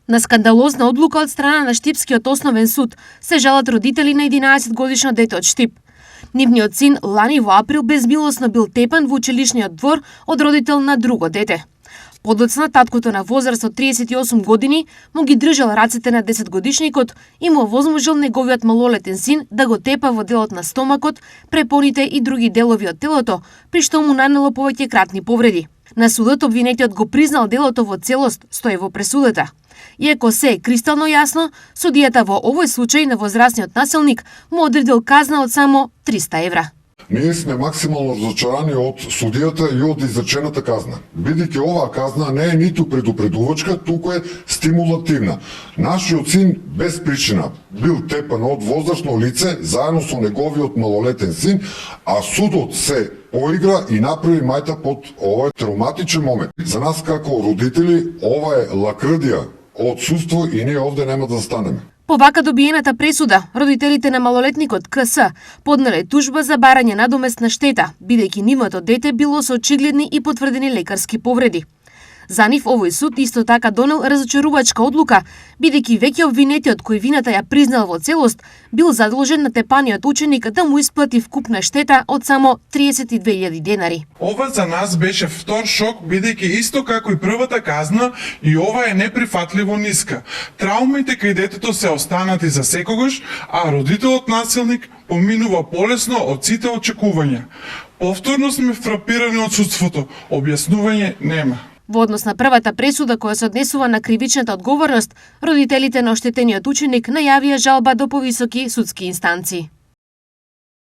На скандалозна одлука од страна на Штипскиот основен суд се жалат родители на 11-годишно дете од Штип. Нивниот син лани во април безмилосно бил тепан во училишниот двор од родител на друго дете. Подоцна таткото на возраст од 38 години му ги држал рацете на 10-годишникот и му овозможил неговиот малолетен син да го тепа во делот на стомакот, препоните и други делови од телото, при што му нанело повеќе кратни повреди. На судот обвинетиот го признал делото во целост, стои во пресудата. Иако се е кристално јасно, судијата во овој случај на возрастниот насилник му одредил казна од само 300 евра. Ние сме максимално разочарани од судијата и од изречената казна, бидејќи оваа казна не е ниту предупредувачка, туку е стимулативна. Нашиот син без причина бил тепан од возрастно лице заедно со неговиот малолетен син, а судот се поигра и направи мајта под овој травматичен момент. За нас како родители ова е лакрдија од судство и ние овде нема да застанеме. По вака добиената пресуда, родителите на малолетникот КС поднале тужба за барање надоместна штета, бидејќи нивното дете било со очигледни и потврдени лекарски повреди. За нив овој суд исто така донел разочарувачка одлука, бидејќи веќе обвинетиот кој вината ја признал во целост, бил задолжен на тепаниот ученик да му исплати вкупна штета од само 32.000 денари. Ова за нас беше втор шок, бидејќи исто како и првата казна, и ова е неприфатливо ниска. Траумите кај детето се останати за секогаш, а родителот насилник поминува полесно од сите очекувања. Повторно сме фрапирани од судството, објаснување нема. Во однос на првата пресуда која се однесува на кривичната одговорност, родителите на оштетениот ученик најавија жалба до повисоки судски инстанции.